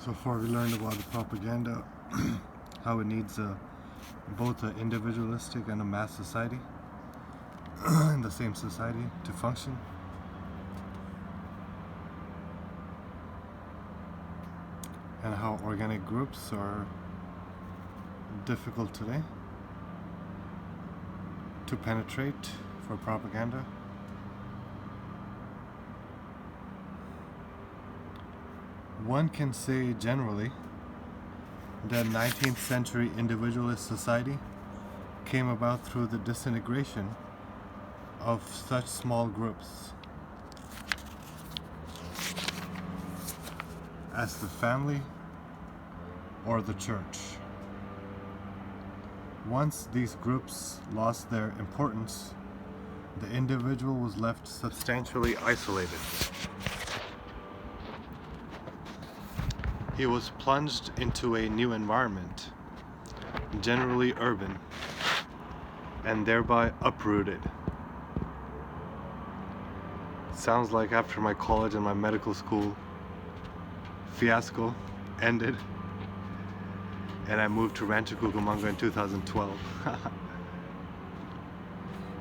So far we learned about the propaganda, how it needs both an individualistic and a mass society in the same society to function. And how organic groups are difficult today to penetrate for propaganda. One can say generally that 19th century individualist society came about through the disintegration of such small groups as the family or the church. Once these groups lost their importance, the individual was left substantially isolated. He was plunged into a new environment, generally urban, and thereby uprooted. Sounds like after my college and my medical school fiasco ended and I moved to Rancho Cucamonga in 2012.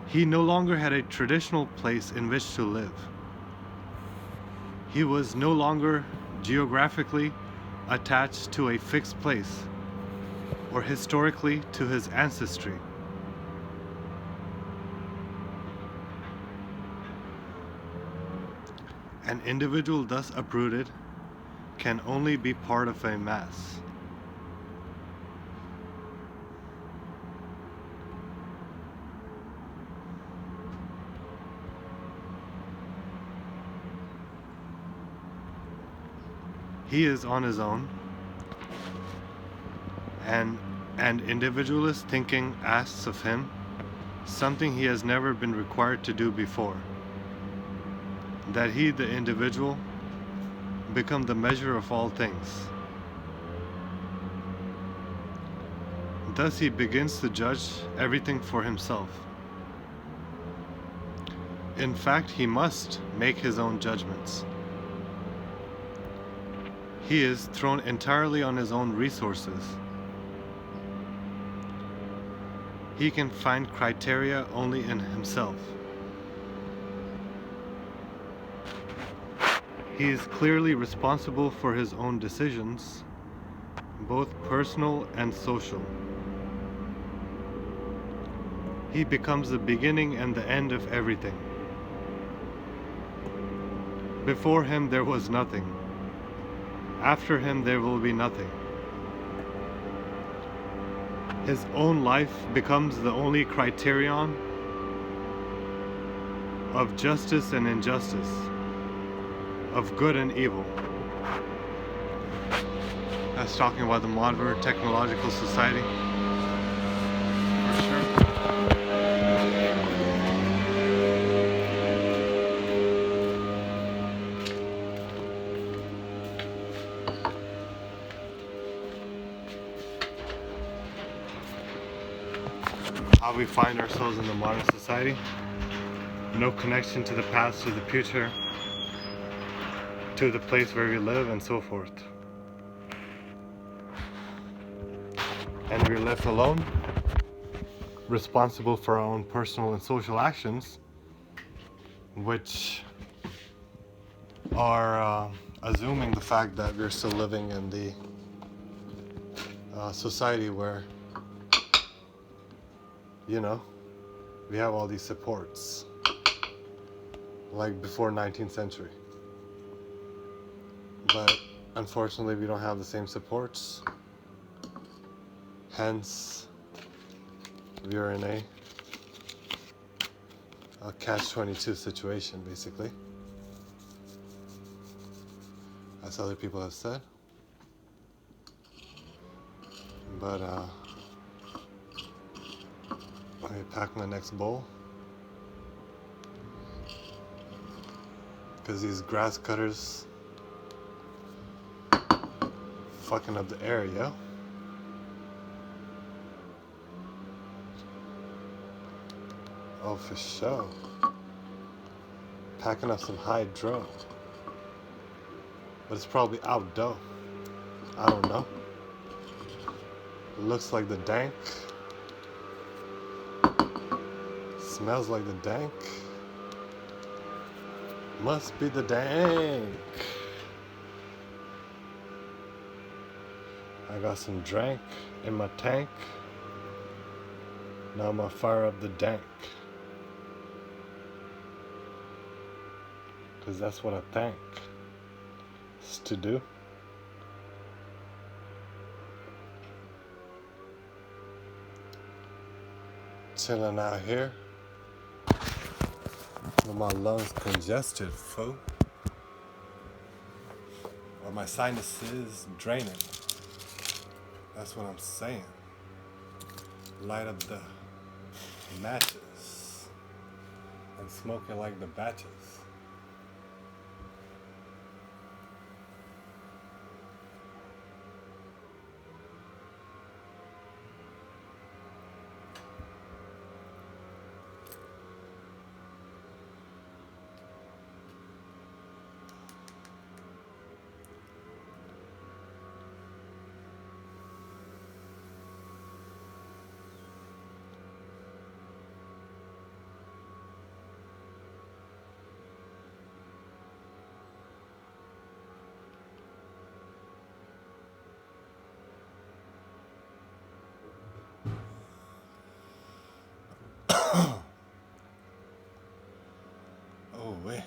He no longer had a traditional place in which to live. He was no longer geographically attached to a fixed place or historically to his ancestry. An individual thus uprooted can only be part of a mass. He is on his own, and individualist thinking asks of him something he has never been required to do before: that he, the individual, become the measure of all things. Thus he begins to judge everything for himself. In fact, he must make his own judgments. He is thrown entirely on his own resources. He can find criteria only in himself. He is clearly responsible for his own decisions, both personal and social. He becomes the beginning and the end of everything. Before him there was nothing. After him there will be nothing. His own life becomes the only criterion of justice and injustice, of good and evil. That's talking about the modern technological society, for sure. How we find ourselves in the modern society. No connection to the past, to the future, to the place where we live, and so forth. And we're left alone, responsible for our own personal and social actions, which are assuming the fact that we're still living in the society where, you know, we have all these supports, like before 19th century. But unfortunately, we don't have the same supports. Hence, we are in a catch-22 situation, basically, as other people have said. But let me pack my next bowl, because these grass cutters fucking up the air, yo. Oh, for sure. Packing up some hydro. But it's probably out though. I don't know. It looks like the dank. Smells like the dank. Must be the dank. I got some drank in my tank. Now I'm gonna fire up the dank. Cause that's what I think is to do. Chilling out here with my lungs congested, fool. Or my sinuses draining. That's what I'm saying. Light up the matches and smoking like the batches. Oh, wait.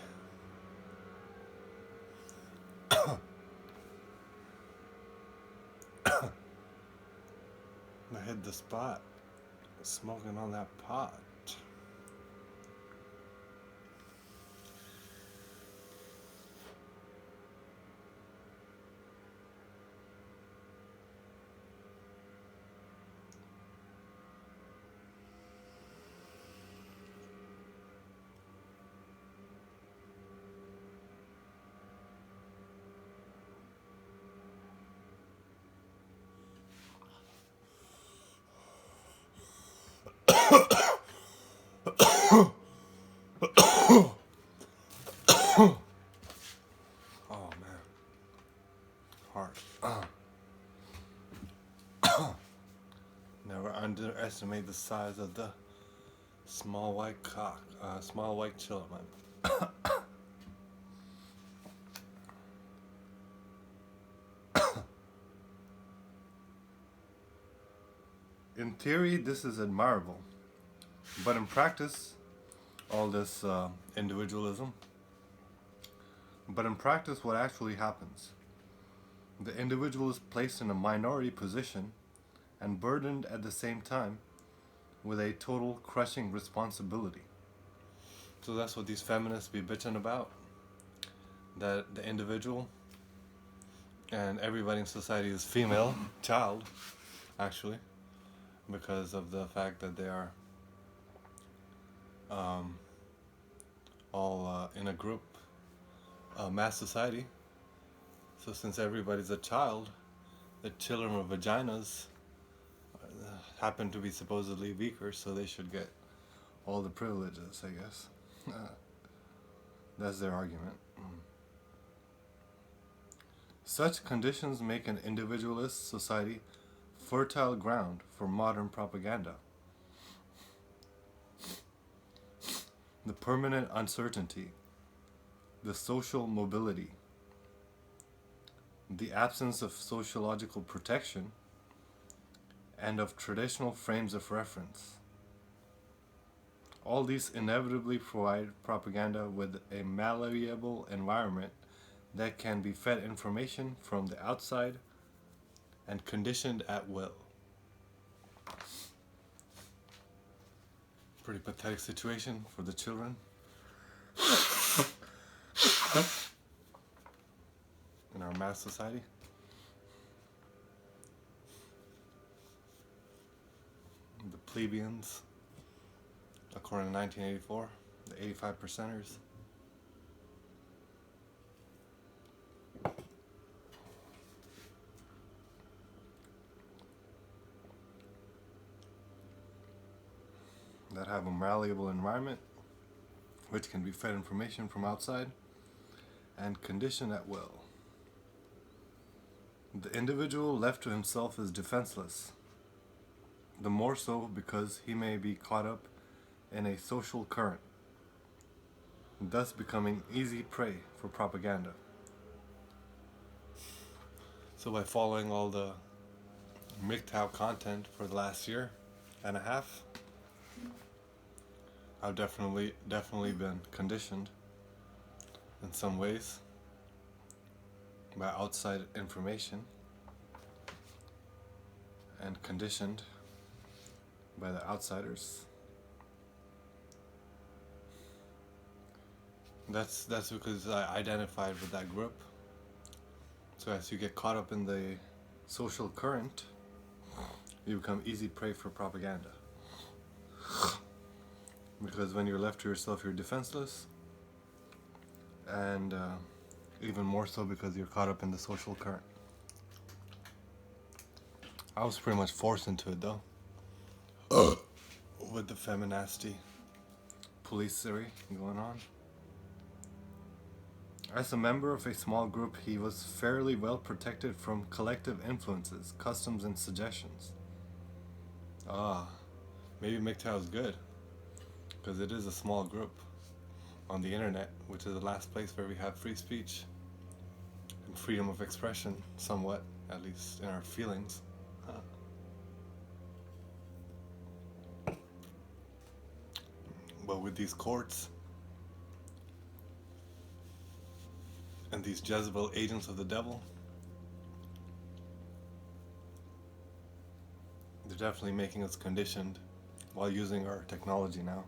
I hit the spot. Smoking on that pot. Oh man, hard. Never underestimate the size of the small white cock, small white chiller, man. In theory, this is admirable, but in practice, all this individualism. But in practice, what actually happens? The individual is placed in a minority position and burdened at the same time with a total crushing responsibility. So that's what these feminists be bitching about. That the individual and everybody in society is female, child, actually, because of the fact that they are all in a group, mass society. So since everybody's a child, the children with vaginas happen to be supposedly weaker, so they should get all the privileges, I guess. That's their argument. Such conditions make an individualist society fertile ground for modern propaganda. The permanent uncertainty, the social mobility, the absence of sociological protection, and of traditional frames of reference. All these inevitably provide propaganda with a malleable environment that can be fed information from the outside and conditioned at will. Pretty pathetic situation for the children in our mass society. The plebeians, according to 1984, the 85 percenters. That have a malleable environment, which can be fed information from outside and conditioned at will. The individual left to himself is defenseless, the more so because he may be caught up in a social current, thus becoming easy prey for propaganda. So by following all the MGTOW content for the last year and a half, I've definitely been conditioned in some ways by outside information and conditioned by the outsiders. That's because I identified with that group. So as you get caught up in the social current, you become easy prey for propaganda. Because when you're left to yourself, you're defenseless, and even more so because you're caught up in the social current. I was pretty much forced into it though, with the feminasty policery going on. As a member of a small group, he was fairly well protected from collective influences, customs, and suggestions. Maybe MGTOW is good, because it is a small group on the internet, which is the last place where we have free speech and freedom of expression, somewhat, at least in our feelings. But with these courts and these Jezebel agents of the devil, they're definitely making us conditioned while using our technology now.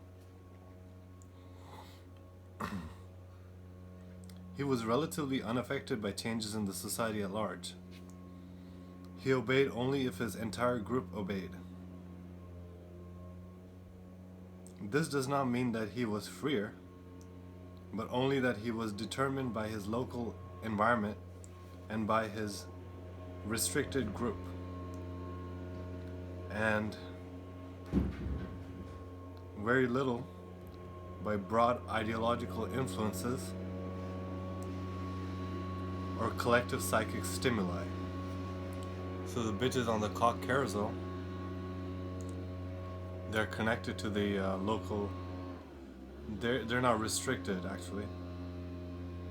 He was relatively unaffected by changes in the society at large. He obeyed only if his entire group obeyed. This does not mean that he was freer, but only that he was determined by his local environment and by his restricted group, and very little by broad ideological influences or collective psychic stimuli. So the bitches on the cock carousel, they're connected to the local. They're not restricted actually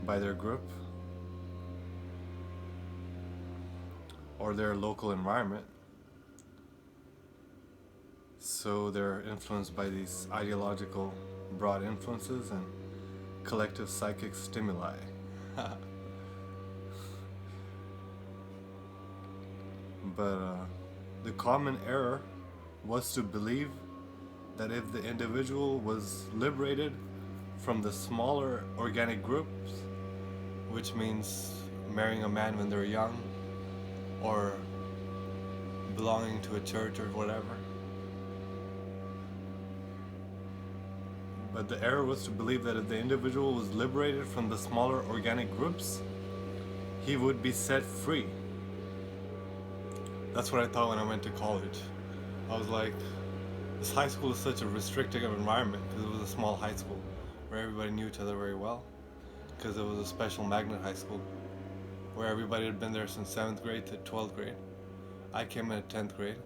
by their group or their local environment. So they're influenced by these ideological broad influences and collective psychic stimuli. But the common error was to believe that if the individual was liberated from the smaller organic groups, which means marrying a man when they're young or belonging to a church or whatever, but the error was to believe that if the individual was liberated from the smaller organic groups, he would be set free. That's what I thought when I went to college. I was like, this high school is such a restrictive environment because it was a small high school where everybody knew each other very well, because it was a special magnet high school where everybody had been there since 7th grade to 12th grade. I came in at 10th grade,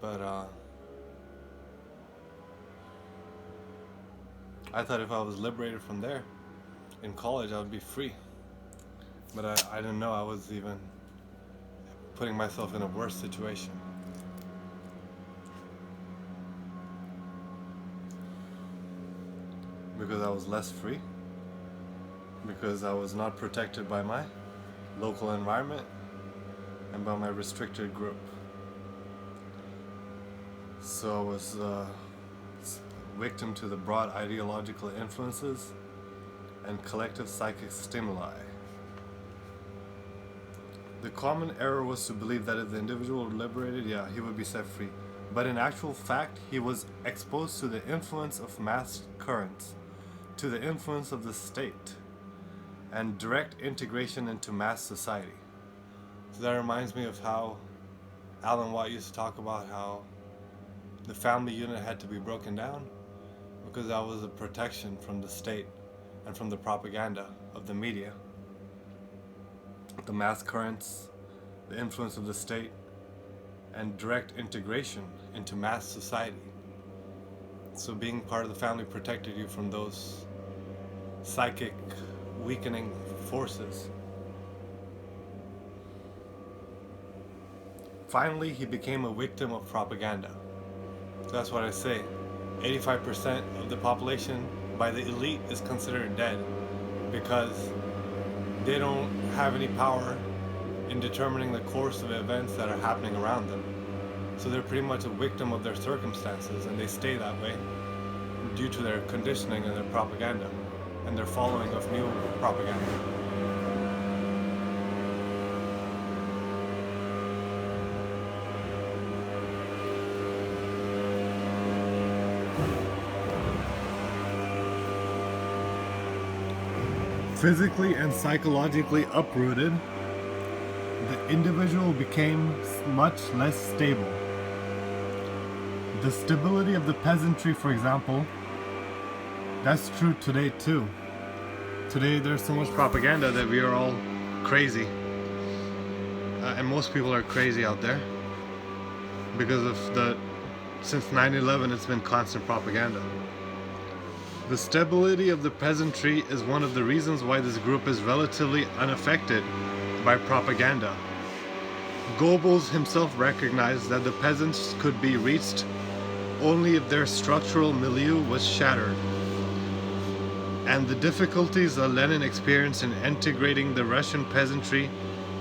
but I thought if I was liberated from there in college, I would be free. But I didn't know I was even putting myself in a worse situation. Because I was less free, because I was not protected by my local environment and by my restricted group. So I was victim to the broad ideological influences and collective psychic stimuli. The common error was to believe that if the individual were liberated, he would be set free. But in actual fact, he was exposed to the influence of mass currents, to the influence of the state, and direct integration into mass society. So that reminds me of how Alan Watt used to talk about how the family unit had to be broken down because that was a protection from the state and from the propaganda of the media. the mass currents, the influence of the state, and direct integration into mass society. So being part of the family protected you from those psychic weakening forces. Finally, he became a victim of propaganda. So that's what I say. 85% of the population by the elite is considered dead because they don't have any power in determining the course of events that are happening around them. So they're pretty much a victim of their circumstances, and they stay that way due to their conditioning and their propaganda and their following of new propaganda. Physically and psychologically uprooted, the individual became much less stable. The stability of the peasantry, for example, that's true today too. Today there's so much propaganda that we are all crazy. And most people are crazy out there because of since 9/11 it's been constant propaganda. The stability of the peasantry is one of the reasons why this group is relatively unaffected by propaganda. Goebbels himself recognized that the peasants could be reached only if their structural milieu was shattered. And the difficulties that Lenin experienced in integrating the Russian peasantry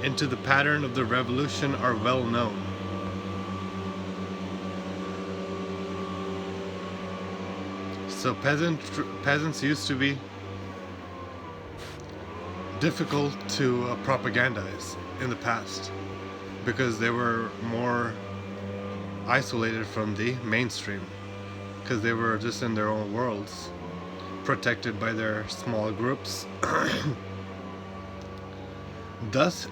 into the pattern of the revolution are well known. So peasants used to be difficult to propagandize in the past because they were more isolated from the mainstream, because they were just in their own worlds, protected by their small groups. Thus,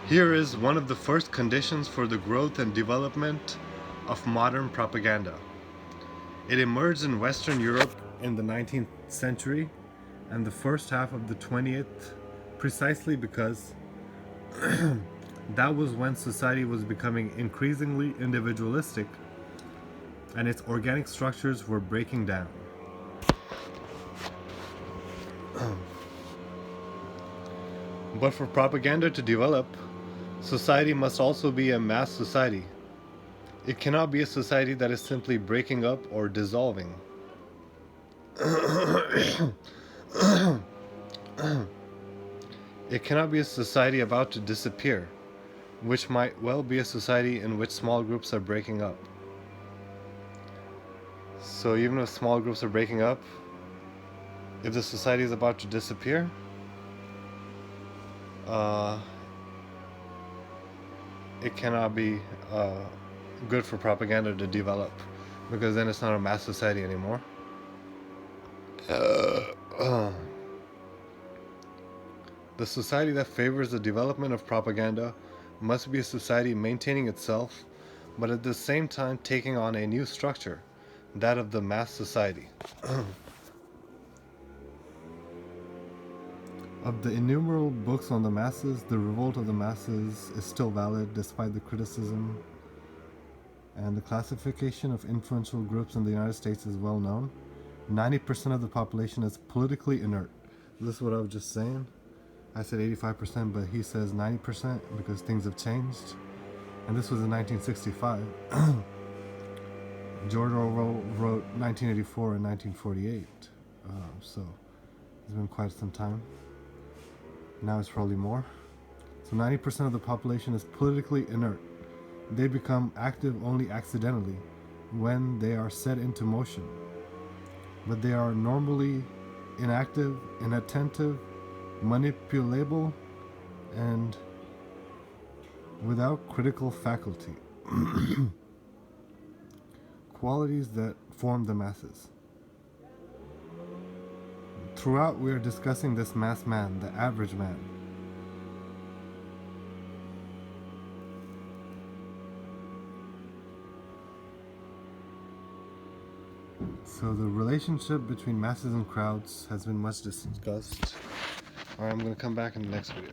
here is one of the first conditions for the growth and development of modern propaganda. It emerged in Western Europe in the 19th century and the first half of the 20th, precisely because that was when society was becoming increasingly individualistic and its organic structures were breaking down. But for propaganda to develop, society must also be a mass society. It cannot be a society that is simply breaking up or dissolving. It cannot be a society about to disappear, which might well be a society in which small groups are breaking up. So even if small groups are breaking up, if the society is about to disappear, it cannot be good for propaganda to develop, because then it's not a mass society anymore. The society that favors the development of propaganda must be a society maintaining itself, but at the same time taking on a new structure, that of the mass society. Of the innumerable books on the masses, The Revolt of the Masses is still valid despite the criticism, and the classification of influential groups in the United States is well known. 90% of the population is politically inert. This is what I was just saying. I said 85%, but he says 90% because things have changed. And this was in 1965. George Orwell wrote 1984 and 1948. So it's been quite some time. Now it's probably more. So 90% of the population is politically inert. They become active only accidentally when they are set into motion. But they are normally inactive, inattentive, manipulable, and without critical faculty. Qualities that form the masses. Throughout, we are discussing this mass man, the average man. So the relationship between masses and crowds has been much discussed. Alright, I'm going to come back in the next video.